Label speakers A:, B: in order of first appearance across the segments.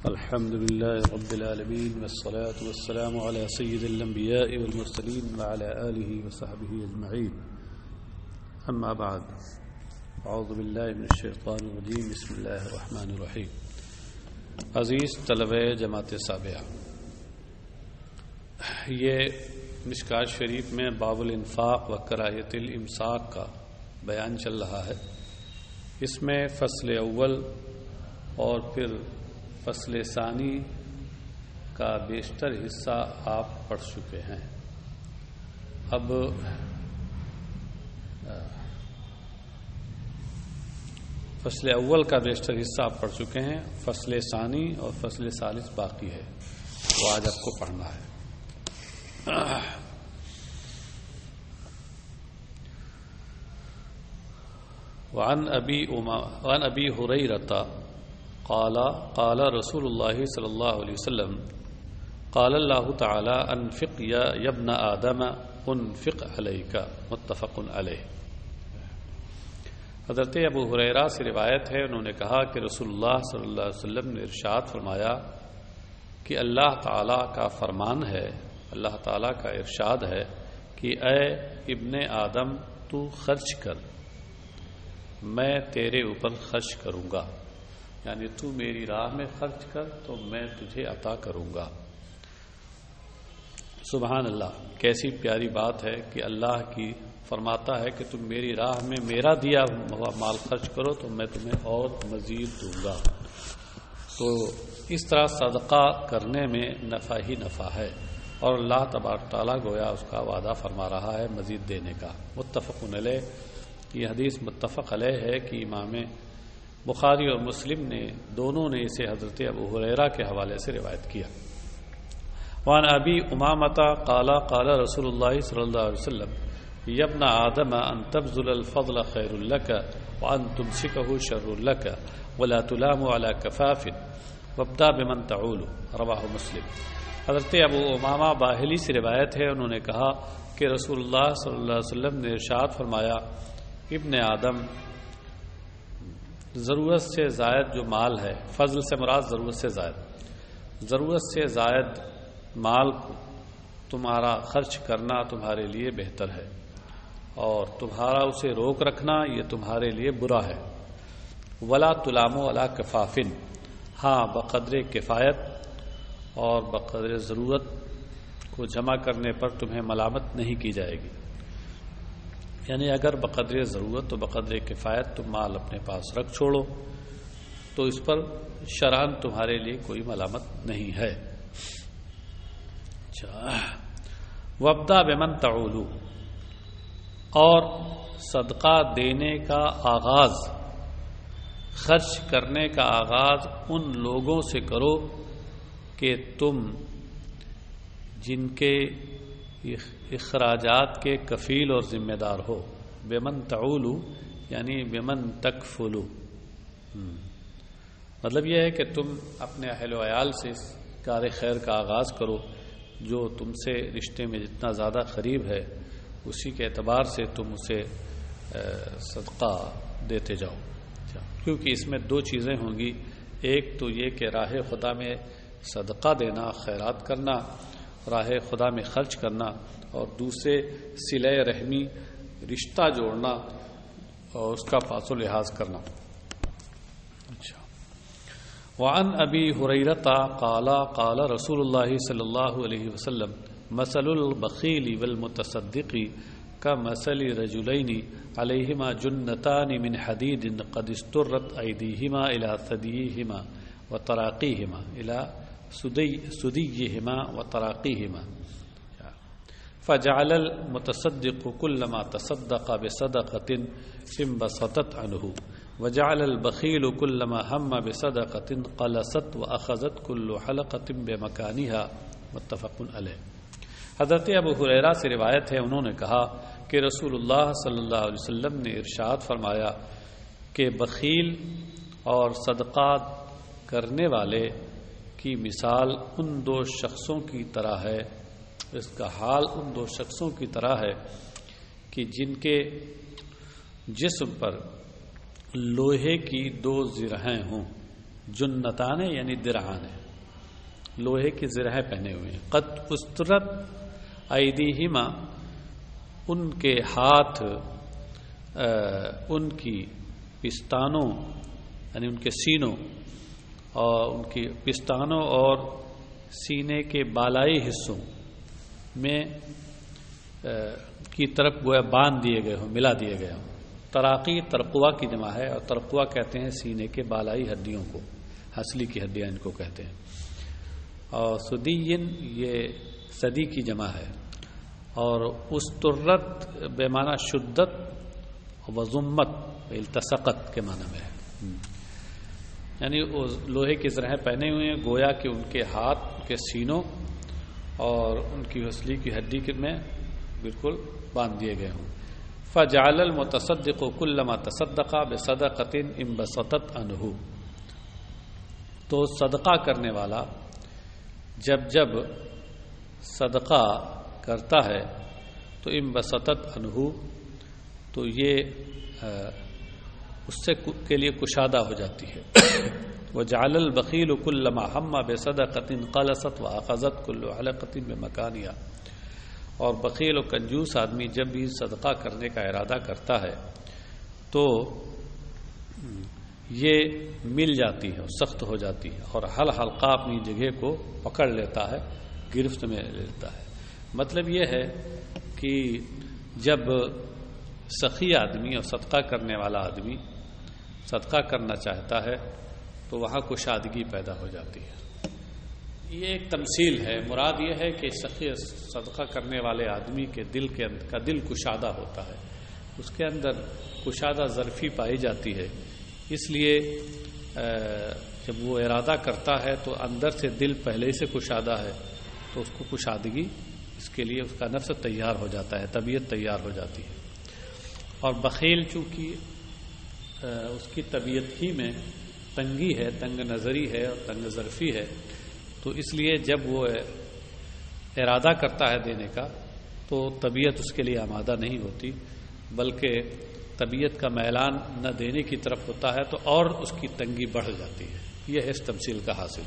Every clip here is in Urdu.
A: الحمد لله رب العالمين والصلاة والسلام على سيد الأنبياء والمرسلين وعلى آله وصحبه أجمعين أما بعد أعوذ بالله من الشيطان الرجيم بسم الله الرحمن الرحيم. عزیز طلبہ جماعت سابعہ، یہ مشکات شریف میں باب الانفاق و کراہیت الامساک کا بیان چل رہا ہے. اس میں فصل اول اور پھر فصل ثانی کا بیشتر حصہ آپ پڑھ چکے ہیں. اب فصل اول کا بیشتر حصہ آپ پڑھ چکے ہیں. فصل ثانی اور فصل ثالث باقی ہے، وہ آج آپ کو پڑھنا ہے. وعن ابی ہریرہ قال رسول اللہ صلی اللہ علیہ وسلم قال اللہ تعالی انفق یا ابن آدم انفق علیک، متفق علیہ. حضرت ابو ہریرہ سے روایت ہے، انہوں نے کہا کہ رسول اللہ صلی اللہ علیہ وسلم نے ارشاد فرمایا کہ اللہ تعالیٰ کا فرمان ہے، اللہ تعالیٰ کا ارشاد ہے کہ اے ابن آدم تو خرچ کر، میں تیرے اوپر خرچ کروں گا. یعنی تو میری راہ میں خرچ کر تو میں تجھے عطا کروں گا. سبحان اللہ، کیسی پیاری بات ہے کہ اللہ کی فرماتا ہے کہ تم میری راہ میں میرا دیا ہوا مال خرچ کرو تو میں تمہیں اور مزید دوں گا. تو اس طرح صدقہ کرنے میں نفع ہی نفع ہے، اور اللہ تبارک تعالیٰ گویا اس کا وعدہ فرما رہا ہے مزید دینے کا. متفق علیہ، یہ حدیث متفق علیہ ہے کہ امام بخاری اور مسلم نے دونوں نے اسے حضرت ابو ہریرہ کے حوالے سے روایت کیا. وعن ابی امامۃ قال قال رسول اللہ صلی اللہ علیہ وسلم یا ابن آدم ان تبذل الفضل خیر لک وان تمسکہ شر لک ولا تلام علی کفاف وابدأ بمن تعول، رواہ مسلم. حضرت ابو امامہ باہلی سے روایت ہے، انہوں نے کہا کہ رسول اللہ صلی اللہ علیہ وسلم نے ارشاد فرمایا ابن آدم، ضرورت سے زائد جو مال ہے، فضل سے مراد ضرورت سے زائد مال کو تمہارا خرچ کرنا تمہارے لیے بہتر ہے، اور تمہارا اسے روک رکھنا یہ تمہارے لیے برا ہے. ولا تلاموا علی کفاف، ہاں بقدر کفایت اور بقدر ضرورت کو جمع کرنے پر تمہیں ملامت نہیں کی جائے گی. یعنی اگر بقدر ضرورت و بقدر کفایت تم مال اپنے پاس رکھ چھوڑو تو اس پر شرعاً تمہارے لیے کوئی ملامت نہیں ہے. وابدأ بمن تعول، اور صدقہ دینے کا آغاز، خرچ کرنے کا آغاز ان لوگوں سے کرو کہ تم جن کے اخراجات کے کفیل اور ذمہ دار ہو. بمن تعول یعنی بمن تکفل، مطلب یہ ہے کہ تم اپنے اہل و عیال سے کار خیر کا آغاز کرو، جو تم سے رشتے میں جتنا زیادہ قریب ہے اسی کے اعتبار سے تم اسے صدقہ دیتے جاؤ. کیونکہ اس میں دو چیزیں ہوں گی، ایک تو یہ کہ راہ خدا میں صدقہ دینا، خیرات کرنا، راہ خدا میں خرچ کرنا، اور دوسرے صلہ رحمی، رشتہ جوڑنا اور اس کا پاس و لحاظ کرنا. اچھا. وعن ابی ہریرہ قال قال رسول اللہ صلی اللہ علیہ وسلم مثل البخیل والمتصدق كمثل رجلین علیہما جنتان من حدید قد استرت ایدیہما الى ثدیہما وتراقیہما الى سدیہما وتراقیہما، فجعل المتصدق كلما تصدق بصدقة انبسطت عنه وجعل البخيل كلما هم بصدقة قلصت وأخذت كل حلقة بمكانها، متفق علیہ. حضرت ابو ہریرہ سے روایت ہے، انہوں نے کہا کہ رسول اللہ صلی اللہ علیہ وسلم نے ارشاد فرمایا کہ بخیل اور صدقات کرنے والے کی مثال ان دو شخصوں کی طرح ہے، اس کا حال ان دو شخصوں کی طرح ہے کہ جن کے جسم پر لوہے کی دو زرہیں ہوں، جنتان یعنی درعان، لوہے کی زرہیں پہنے ہوئے ہیں، قد استرت ایدیہما، ان کے ہاتھ ان کی پستانوں یعنی ان کے سینوں اور ان کی پستانوں اور سینے کے بالائی حصوں میں کی طرف گویا باندھ دیے گئے ہوں، ملا دیے گئے ہوں۔ تراقی ترقوا کی جمع ہے، اور ترقوا کہتے ہیں سینے کے بالائی ہڈیوں کو، ہنسلی کی ہڈیاں ان کو کہتے ہیں۔ اور سدین یہ صدی کی جمع ہے، اور استرت بے معنی شدت و ضمت التصقت کے معنی میں ہے، یعنی لوہے کی زرہیں پہنے ہوئے ہیں، گویا کہ ان کے ہاتھ کے سینوں اور ان کی ہنسلی کی ہڈی میں بالکل باندھ دیے گئے ہوں۔ فجعل المتصدق كلما تصدق بصدقة انبسطت عنه، تو صدقہ کرنے والا جب جب صدقہ کرتا ہے تو انبسطت عنه، تو یہ اس سے کے لیے کشادہ ہو جاتی ہے۔ وجعل البخیل كلما هم بصدقة قلصت واخذت كل علقة بمكانها، اور بخیل و کنجوس آدمی جب بھی صدقہ کرنے کا ارادہ کرتا ہے تو یہ مل جاتی ہے، سخت ہو جاتی ہے، اور حلقہ اپنی جگہ کو پکڑ لیتا ہے، گرفت میں لیتا ہے۔ مطلب یہ ہے کہ جب سخی آدمی اور صدقہ کرنے والا آدمی صدقہ کرنا چاہتا ہے تو وہاں کشادگی پیدا ہو جاتی ہے۔ یہ ایک تمثیل ہے، مراد یہ ہے کہ سخی صدقہ کرنے والے آدمی کے دل کا دل کشادہ ہوتا ہے، اس کے اندر کشادہ ظرفی پائی جاتی ہے، اس لیے جب وہ ارادہ کرتا ہے تو اندر سے دل پہلے ہی سے کشادہ ہے، تو اس کو کشادگی، اس کے لیے اس کا نفس تیار ہو جاتا ہے، طبیعت تیار ہو جاتی ہے۔ اور بخیل چونکہ اس کی طبیعت ہی میں تنگی ہے، تنگ نظری ہے اور تنگ ظرفی ہے، تو اس لیے جب وہ ارادہ کرتا ہے دینے کا تو طبیعت اس کے لیے آمادہ نہیں ہوتی، بلکہ طبیعت کا میلان نہ دینے کی طرف ہوتا ہے، تو اور اس کی تنگی بڑھ جاتی ہے۔ یہ ہے اس تمثیل کا حاصل۔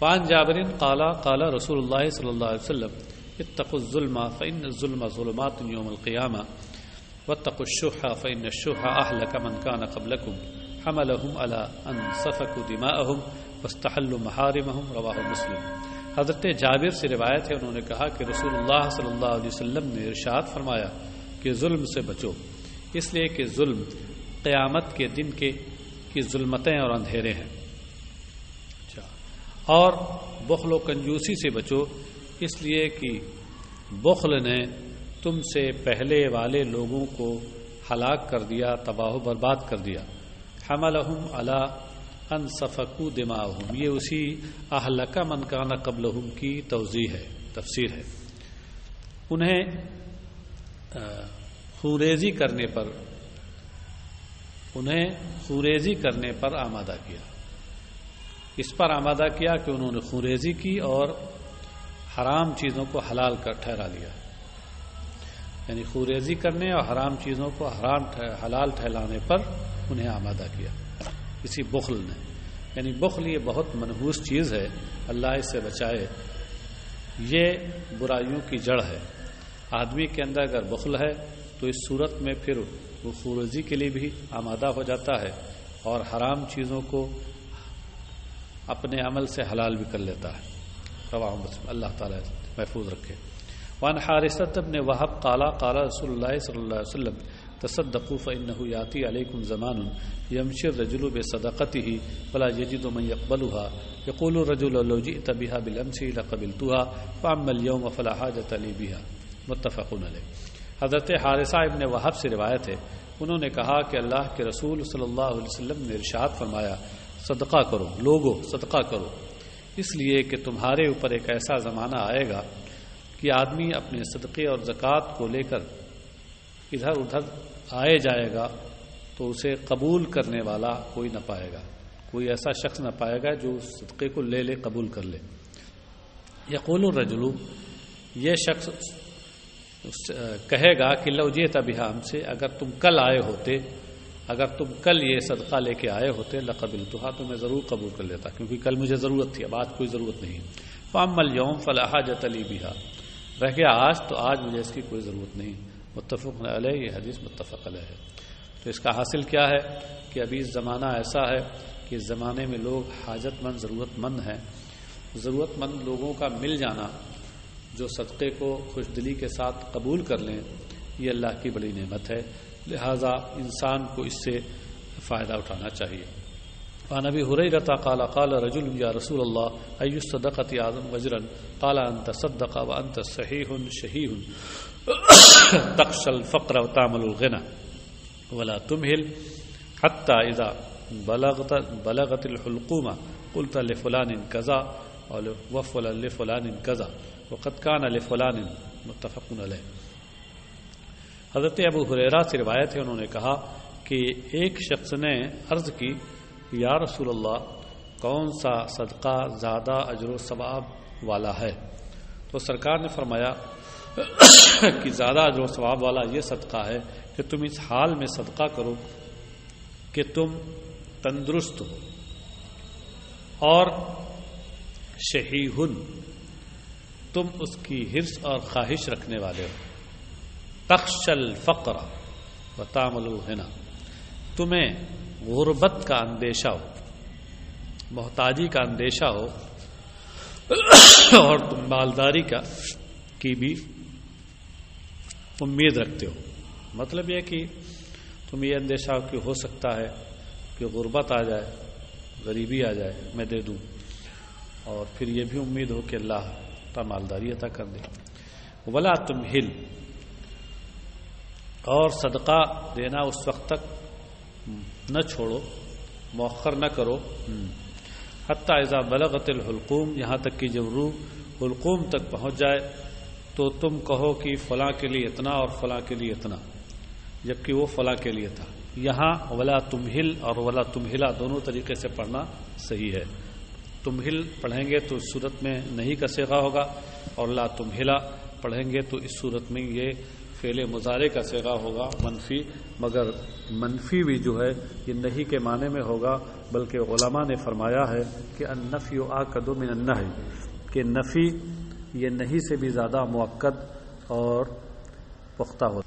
A: وعن جابر قال قال رسول اللہ صلی اللہ علیہ وسلم اتقوا الظلم فإن الظلم ظلمات يوم القيامة واتقوا الشح فإن الشح أهلك من كان قبلكم حملهم على أن سفكوا دماءهم واستحلوا محارمهم رواہ مسلم۔ حضرت جابر سے روایت ہے، انہوں نے کہا کہ رسول اللہ صلی اللہ علیہ وسلم نے ارشاد فرمایا کہ ظلم سے بچو، اس لیے کہ ظلم قیامت کے دن کی ظلمتیں اور اندھیرے ہیں، اور بخل و کنجوسی سے بچو، اس لیے کہ بخل نے تم سے پہلے والے لوگوں کو ہلاک کر دیا، تباہ و برباد کر دیا۔ حملہم علی ان سفکوا دماءہم، یہ اسی اہلک من کان قبلہم کی توضیح ہے، تفسیر ہے۔ انہیں خوریزی کرنے پر آمادہ کیا، اس پر آمادہ کیا کہ انہوں نے خوریزی کی اور حرام چیزوں کو حلال کر ٹھہرا لیا، یعنی خوریزی کرنے اور حرام چیزوں کو حلال ٹھہرانے پر انہیں آمادہ کیا اسی بخل نے۔ یعنی بخل یہ بہت منحوس چیز ہے، اللہ اس سے بچائے، یہ برائیوں کی جڑ ہے۔ آدمی کے اندر اگر بخل ہے تو اس صورت میں پھر وہ خوریزی کے لیے بھی آمادہ ہو جاتا ہے اور حرام چیزوں کو اپنے عمل سے حلال بھی کر لیتا ہے۔ رواہ مسلم، اللہ تعالیٰ محفوظ رکھے۔ وعن حارثة بن وهب قال قال رسول الله صلی اللہ علیہ وسلم تصدقوا فإنه يأتي عليكم زمان يمشي الرجل بصدقته فلا يجد من يقبلها يقول الرجل لو جئت بها بالأمس لقبلتها فأما اليوم فلا حاجة لي بها، متفق علیہ۔ حضرت حارثہ ابن وہب سے روایت ہے، انہوں نے کہا کہ اللہ کے رسول صلی اللہ علیہ وسلم نے ارشاد فرمایا صدقہ کرو، لوگو صدقہ کرو، اس لیے کہ تمہارے اوپر ایک ایسا زمانہ آئے گا کہ آدمی اپنے صدقے اور زکوٰۃ کو لے کر ادھر ادھر آئے جائے گا تو اسے قبول کرنے والا کوئی نہ پائے گا، کوئی ایسا شخص نہ پائے گا جو اس صدقے کو لے لے، قبول کر لے۔ یقول الرجل، یہ شخص کہے گا کہ لو جئت بہا، ہم سے اگر تم کل آئے ہوتے اگر تم کل یہ صدقہ لے کے آئے ہوتے لقبلتها تو میں ضرور قبول کر لیتا، کیونکہ کل مجھے ضرورت تھی، اب آج کوئی ضرورت نہیں۔ فاما اليوم فلا حاجۃ لی بها، رہ گیا آج تو آج مجھے اس کی کوئی ضرورت نہیں۔ متفق علیہ، یہ حدیث متفق علیہ ہے۔ تو اس کا حاصل کیا ہے کہ ابھی زمانہ ایسا ہے کہ اس زمانے میں لوگ حاجت مند، ضرورت مند ہیں۔ ضرورت مند لوگوں کا مل جانا جو صدقے کو خوش دلی کے ساتھ قبول کر لیں، یہ اللہ کی بڑی نعمت ہے، لہذا انسان کو اس سے فائدہ اٹھانا چاہیے۔ عن ابی ہریرہ قال قال رجل یا رسول اللہ ای الصدقۃ اعظم اجرا قال ان تصدق وانت صحیح شحیح تخشى الفقر وتعمل الغنى ولا تمهل حتى اذا بلغت الحلقوم قلت لفلان كذا وفلان لفلان كذا وقد كان لفلان، متفق علیہ۔ حضرت ابو ہریرہ سے روایت ہے، انہوں نے کہا کہ ایک شخص نے عرض کی یا رسول اللہ کون سا صدقہ زیادہ اجر و ثواب والا ہے؟ تو سرکار نے فرمایا کہ زیادہ اجر و ثواب والا یہ صدقہ ہے کہ تم اس حال میں صدقہ کرو کہ تم تندرست ہو اور شحیح، تم اس کی حرص اور خواہش رکھنے والے ہو، تخشى الفقر وتعمل الغنى، تمہیں غربت کا اندیشہ ہو، محتاجی کا اندیشہ ہو اور تم مالداری کی بھی امید رکھتے ہو۔ مطلب یہ کہ تم یہ اندیشہ ہو کہ ہو سکتا ہے کہ غربت آ جائے، غریبی آ جائے، میں دے دوں، اور پھر یہ بھی امید ہو کہ اللہ تعالی مالداری عطا کر دے۔ ولا تمہل، اور صدقہ دینا اس وقت تک نہ چھوڑو، مؤخر نہ کرو، حتی اذا بلغت الحلقوم، یہاں تک کہ جب روح حلقوم تک پہنچ جائے تو تم کہو کہ فلاں کے لیے اتنا اور فلاں کے لیے اتنا، جبکہ وہ فلاں کے لیے تھا۔ یہاں ولا تمہل اور ولا تمہلا دونوں طریقے سے پڑھنا صحیح ہے۔ تمہل پڑھیں گے تو اس صورت میں نہیں کا صیغہ ہوگا، اور لا تمہلا پڑھیں گے تو اس صورت میں یہ فعل مضارع کا صیغہ ہوگا منفی، مگر منفی بھی جو ہے یہ نہیں کے معنی میں ہوگا، بلکہ علماء نے فرمایا ہے کہ النفی آکد من النہی، کہ نفی یہ نہیں سے بھی زیادہ مؤکد اور پختہ ہوتا ہے۔